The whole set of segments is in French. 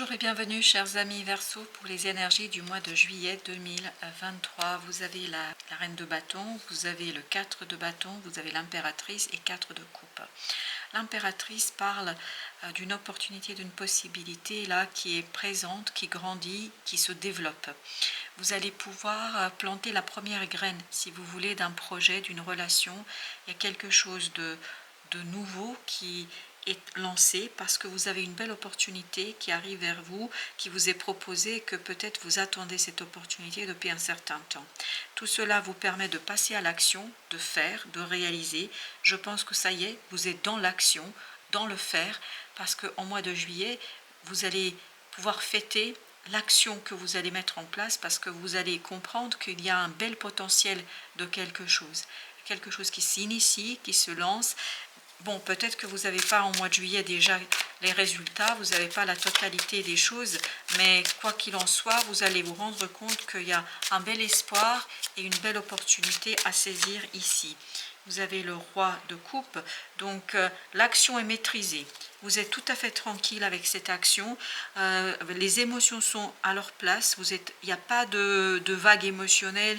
Bonjour et bienvenue chers amis Verseau pour les énergies du mois de juillet 2023. Vous avez la reine de bâton, vous avez le 4 de bâton, vous avez l'impératrice et 4 de coupe. L'impératrice parle d'une opportunité, d'une possibilité là qui est présente, qui grandit, qui se développe. Vous allez pouvoir planter la première graine, si vous voulez, d'un projet, d'une relation. Il y a quelque chose de nouveau qui est lancé parce que vous avez une belle opportunité qui arrive vers vous, qui vous est proposée, que peut-être vous attendez cette opportunité depuis un certain temps. Tout cela vous permet de passer à l'action, de faire, de réaliser. Je pense que ça y est, vous êtes dans l'action, dans le faire, parce qu'en mois de juillet, vous allez pouvoir fêter l'action que vous allez mettre en place parce que vous allez comprendre qu'il y a un bel potentiel de quelque chose qui s'initie, qui se lance. Bon, peut-être que vous n'avez pas en mois de juillet déjà les résultats, vous n'avez pas la totalité des choses, mais quoi qu'il en soit, vous allez vous rendre compte qu'il y a un bel espoir et une belle opportunité à saisir ici. Vous avez le roi de coupe, donc l'action est maîtrisée. Vous êtes tout à fait tranquille avec cette action. Les émotions sont à leur place. Il n'y a pas de vague émotionnelle.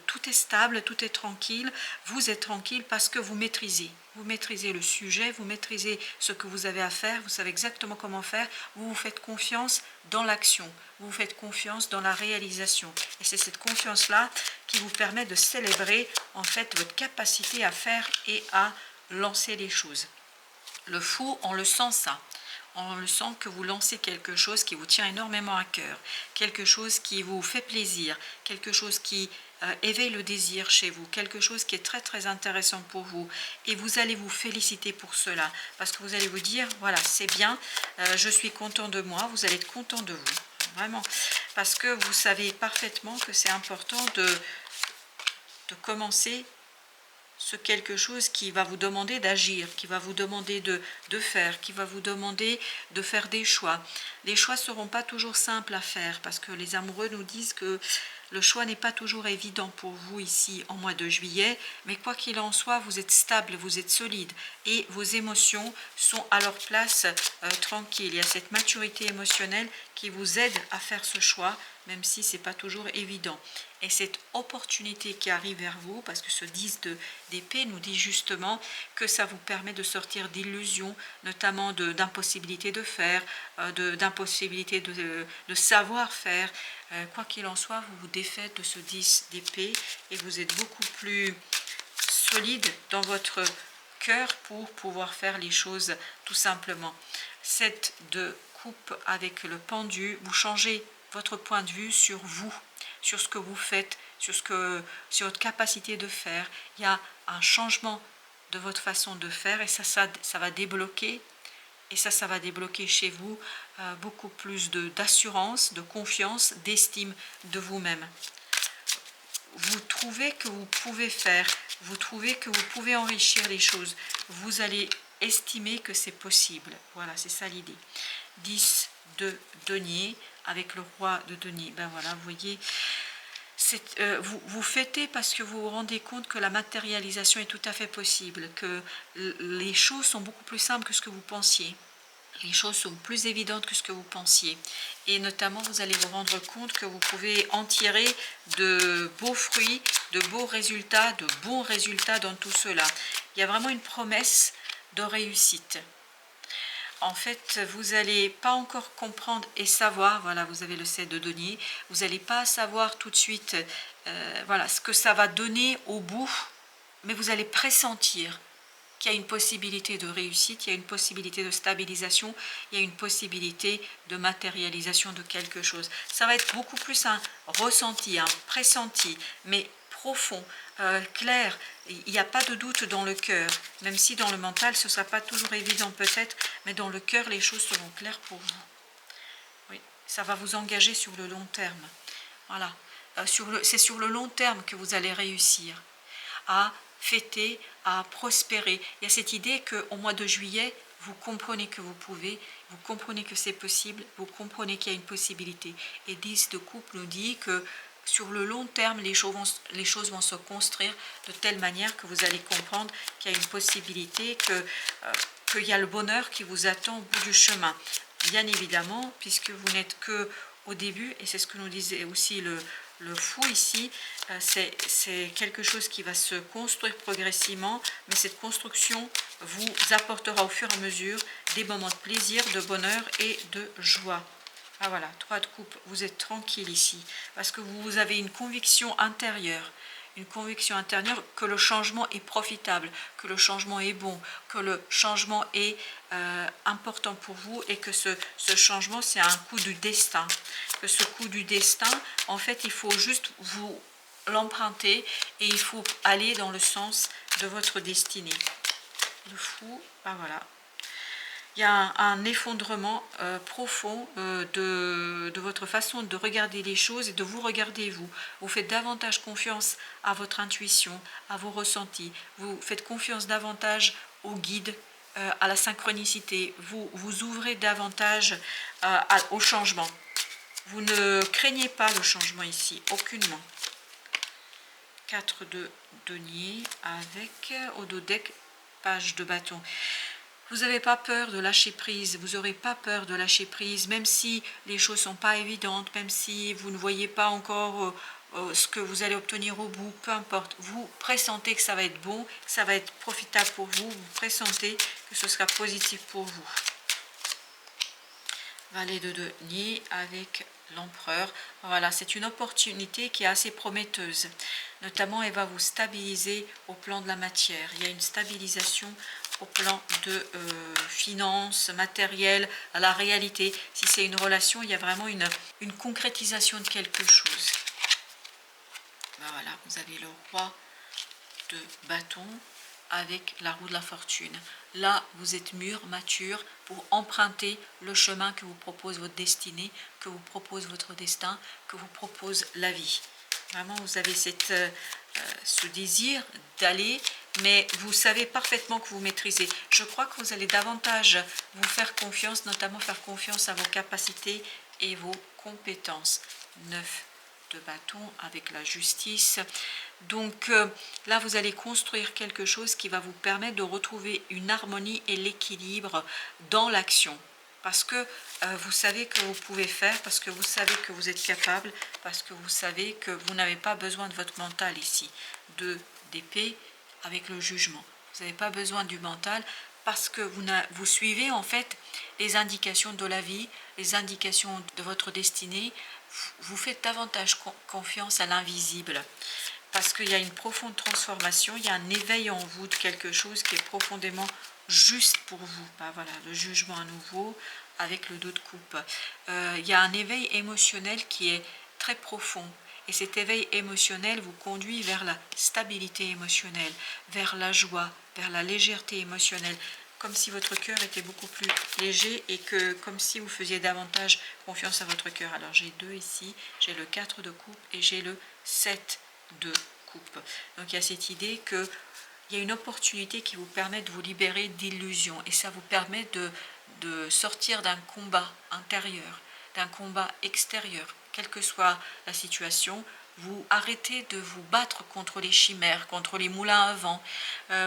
Tout est stable, tout est tranquille. Vous êtes tranquille parce que vous maîtrisez. Vous maîtrisez le sujet, vous maîtrisez ce que vous avez à faire. Vous savez exactement comment faire. Vous vous faites confiance dans l'action. Vous vous faites confiance dans la réalisation. Et c'est cette confiance-là qui vous permet de célébrer en fait votre capacité à faire et à lancer les choses. Le fou, on le sent ça. On le sent que vous lancez quelque chose qui vous tient énormément à cœur, quelque chose qui vous fait plaisir, quelque chose qui éveille le désir chez vous, quelque chose qui est très très intéressant pour vous. Et vous allez vous féliciter pour cela, parce que vous allez vous dire, voilà, c'est bien, je suis content de moi, vous allez être content de vous, vraiment. Parce que vous savez parfaitement que c'est important de commencer ce quelque chose qui va vous demander d'agir, qui va vous demander de faire, qui va vous demander de faire des choix. Les choix ne seront pas toujours simples à faire parce que les amoureux nous disent que le choix n'est pas toujours évident pour vous ici en mois de juillet, mais quoi qu'il en soit, vous êtes stable, vous êtes solide et vos émotions sont à leur place tranquilles. Il y a cette maturité émotionnelle qui vous aide à faire ce choix, même si ce n'est pas toujours évident. Et cette opportunité qui arrive vers vous, parce que ce 10 d'épée nous dit justement que ça vous permet de sortir d'illusions, notamment d'impossibilité de faire, d'impossibilité de savoir faire. Quoi qu'il en soit, vous vous défaites de ce 10 d'épée et vous êtes beaucoup plus solide dans votre cœur pour pouvoir faire les choses tout simplement. 7 de coupe avec le pendu, vous changez votre point de vue sur vous, sur ce que vous faites, sur votre capacité de faire. Il y a un changement de votre façon de faire et ça va débloquer. Et ça va débloquer chez vous beaucoup plus d'assurance, de confiance, d'estime de vous-même. Vous trouvez que vous pouvez faire, vous trouvez que vous pouvez enrichir les choses. Vous allez estimer que c'est possible. Voilà, c'est ça l'idée. 10 de denier avec le roi de denier. Ben voilà, vous voyez, vous fêtez parce que vous vous rendez compte que la matérialisation est tout à fait possible, que les choses sont beaucoup plus simples que ce que vous pensiez. Les choses sont plus évidentes que ce que vous pensiez. Et notamment, vous allez vous rendre compte que vous pouvez en tirer de beaux fruits, de beaux résultats, de bons résultats dans tout cela. Il y a vraiment une promesse de réussite. En fait, vous n'allez pas encore comprendre et savoir, voilà, vous avez le 7 de denier, vous n'allez pas savoir tout de suite voilà, ce que ça va donner au bout, mais vous allez pressentir qu'il y a une possibilité de réussite, il y a une possibilité de stabilisation, il y a une possibilité de matérialisation de quelque chose. Ça va être beaucoup plus un ressenti, un pressenti, mais profond, clair. Il n'y a pas de doute dans le cœur, même si dans le mental ce ne sera pas toujours évident peut-être, mais dans le cœur les choses seront claires pour vous. Oui, ça va vous engager sur le long terme. Voilà, c'est sur le long terme que vous allez réussir à fêter, à prospérer. Il y a cette idée qu'au mois de juillet, vous comprenez que vous pouvez, vous comprenez que c'est possible, vous comprenez qu'il y a une possibilité. Et 10 de coupe nous dit que sur le long terme, les choses vont se construire de telle manière que vous allez comprendre qu'il y a une possibilité, qu'il y a le bonheur qui vous attend au bout du chemin. bien évidemment, puisque vous n'êtes que au début, et c'est ce que nous disait aussi le fou ici, c'est quelque chose qui va se construire progressivement, mais cette construction vous apportera au fur et à mesure des moments de plaisir, de bonheur et de joie. Ah voilà, 3 de coupe, vous êtes tranquille ici, parce que vous avez une conviction intérieure que le changement est profitable, que le changement est bon, que le changement est important pour vous et que ce changement c'est un coup du destin. Que ce coup du destin, en fait, il faut juste vous l'emprunter et il faut aller dans le sens de votre destinée. Le fou, ben voilà. Il y a un effondrement profond de votre façon de regarder les choses et de vous regarder vous. Vous faites davantage confiance à votre intuition, à vos ressentis. Vous faites confiance davantage au guide, à la synchronicité. Vous vous ouvrez davantage au changement. Vous ne craignez pas le changement ici, aucunement. 4 de denier avec au dos deck page de bâton. Vous n'avez pas peur de lâcher prise, vous n'aurez pas peur de lâcher prise, même si les choses ne sont pas évidentes, même si vous ne voyez pas encore ce que vous allez obtenir au bout, peu importe. Vous pressentez que ça va être bon, que ça va être profitable pour vous, vous pressentez que ce sera positif pour vous. Valet de denier avec l'empereur. Voilà, c'est une opportunité qui est assez prometteuse. Notamment, elle va vous stabiliser au plan de la matière. Il y a une stabilisation au plan de finances, matériel, à la réalité. Si c'est une relation, il y a vraiment une concrétisation de quelque chose. Ben voilà, vous avez le roi de bâton avec la roue de la fortune. Là, vous êtes mûr, mature pour emprunter le chemin que vous propose votre destinée, que vous propose votre destin, que vous propose la vie. Vraiment, vous avez ce désir d'aller, mais vous savez parfaitement que vous maîtrisez. Je crois que vous allez davantage vous faire confiance, notamment faire confiance à vos capacités et vos compétences. 9 de bâton avec la justice. Donc là, vous allez construire quelque chose qui va vous permettre de retrouver une harmonie et l'équilibre dans l'action. Parce que vous savez que vous pouvez faire, parce que vous savez que vous êtes capable, parce que vous savez que vous n'avez pas besoin de votre mental ici. 2 d'épée avec le jugement. Vous n'avez pas besoin du mental parce que vous suivez en fait les indications de la vie, les indications de votre destinée. Vous faites davantage confiance à l'invisible parce qu'il y a une profonde transformation, il y a un éveil en vous de quelque chose qui est profondément juste pour vous. Ben voilà, le jugement à nouveau avec le 2 de coupe. Il y a un éveil émotionnel qui est très profond. Et cet éveil émotionnel vous conduit vers la stabilité émotionnelle, vers la joie, vers la légèreté émotionnelle, comme si votre cœur était beaucoup plus léger et que comme si vous faisiez davantage confiance à votre cœur. Alors j'ai 2 ici, j'ai le 4 de coupe et j'ai le 7 de coupe. Donc il y a cette idée qu'il y a une opportunité qui vous permet de vous libérer d'illusions et ça vous permet de sortir d'un combat intérieur, d'un combat extérieur. Quelle que soit la situation, vous arrêtez de vous battre contre les chimères, contre les moulins à vent.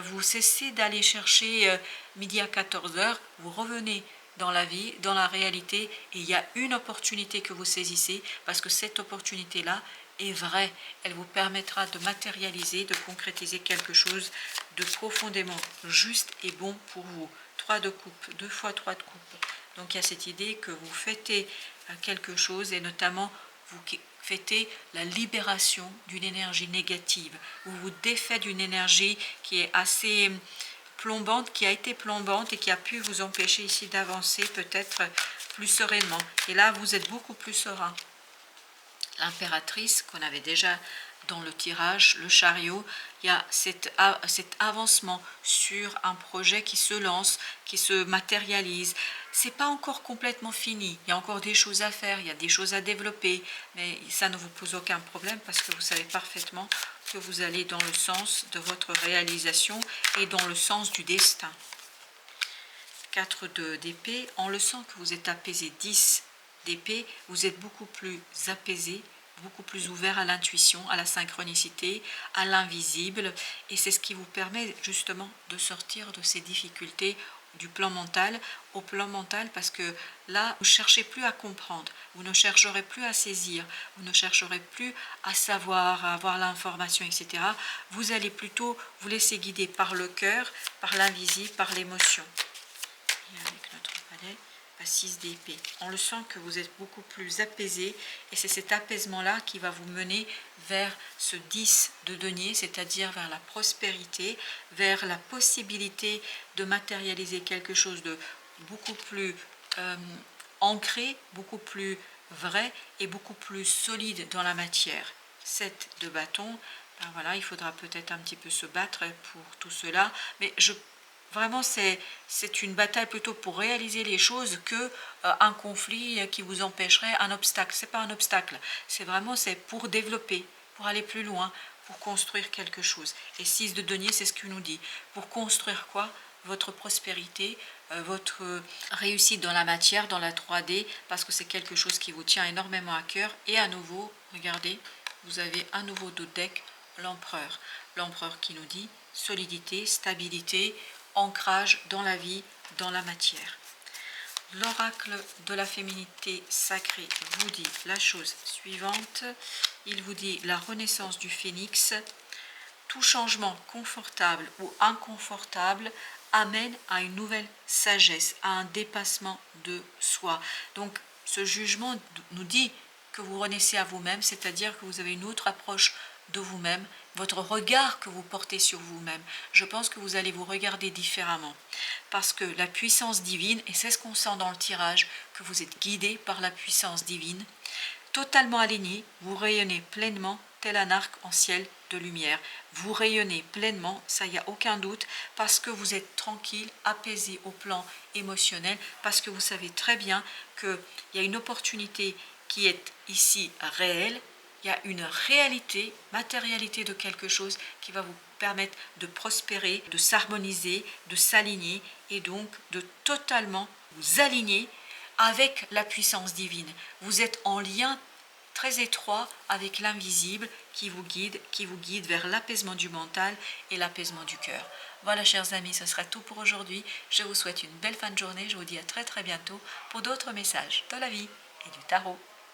Vous cessez d'aller chercher midi à 14 h, vous revenez dans la vie, dans la réalité, et il y a une opportunité que vous saisissez, parce que cette opportunité-là est vraie. Elle vous permettra de matérialiser, de concrétiser quelque chose de profondément juste et bon pour vous. 3 de coupe, 2 fois 3 de coupe. Donc il y a cette idée que vous fêtez quelque chose et notamment vous fêtez la libération d'une énergie négative. Vous vous défaites d'une énergie qui est assez plombante, qui a été plombante et qui a pu vous empêcher ici d'avancer peut-être plus sereinement. Et là, vous êtes beaucoup plus serein. L'impératrice qu'on avait déjà dans le tirage, le chariot, il y a cet avancement sur un projet qui se lance, qui se matérialise. C'est pas encore complètement fini, il y a encore des choses à faire, il y a des choses à développer, mais ça ne vous pose aucun problème parce que vous savez parfaitement que vous allez dans le sens de votre réalisation et dans le sens du destin. 4 d'épée, on le sent que vous êtes apaisé. 10 d'épée, vous êtes beaucoup plus apaisé, beaucoup plus ouvert à l'intuition, à la synchronicité, à l'invisible, et c'est ce qui vous permet justement de sortir de ces difficultés du plan mental au plan mental, parce que là, vous ne cherchez plus à comprendre, vous ne chercherez plus à saisir, vous ne chercherez plus à savoir, à avoir l'information, etc. Vous allez plutôt vous laisser guider par le cœur, par l'invisible, par l'émotion. Et avec notre palais, la 6 d'épée. On le sent que vous êtes beaucoup plus apaisé, et c'est cet apaisement-là qui va vous mener vers ce 10 de denier, c'est-à-dire vers la prospérité, vers la possibilité de matérialiser quelque chose de beaucoup plus ancré, beaucoup plus vrai et beaucoup plus solide dans la matière. 7 de bâton, ben voilà, il faudra peut-être un petit peu se battre pour tout cela, mais vraiment, c'est une bataille plutôt pour réaliser les choses que un conflit qui vous empêcherait, un obstacle. C'est pas un obstacle, c'est pour développer, pour aller plus loin, pour construire quelque chose. Et 6 de denier, c'est ce qu'il nous dit. Pour construire quoi? Votre prospérité, votre réussite dans la matière, dans la 3D, parce que c'est quelque chose qui vous tient énormément à cœur. Et à nouveau, regardez, vous avez un nouveau dos de deck, l'empereur. L'empereur qui nous dit solidité, stabilité, ancrage dans la vie, dans la matière. L'oracle de la féminité sacrée vous dit la chose suivante. Il vous dit la renaissance du phénix. Tout changement confortable ou inconfortable amène à une nouvelle sagesse, à un dépassement de soi. Donc ce jugement nous dit que vous renaissez à vous-même, c'est-à-dire que vous avez une autre approche de vous-même, votre regard que vous portez sur vous-même. Je pense que vous allez vous regarder différemment, parce que la puissance divine, et c'est ce qu'on sent dans le tirage, que vous êtes guidé par la puissance divine, totalement aligné, vous rayonnez pleinement tel un arc en ciel de lumière. Vous rayonnez pleinement, ça, il n'y a aucun doute, parce que vous êtes tranquille, apaisé au plan émotionnel, parce que vous savez très bien qu'il y a une opportunité qui est ici réelle, il y a une réalité, matérialité de quelque chose qui va vous permettre de prospérer, de s'harmoniser, de s'aligner, et donc de totalement vous aligner avec la puissance divine. Vous êtes en lien très étroit avec l'invisible qui vous guide vers l'apaisement du mental et l'apaisement du cœur. Voilà, chers amis, ce sera tout pour aujourd'hui. Je vous souhaite une belle fin de journée. Je vous dis à très très bientôt pour d'autres messages de la vie et du tarot.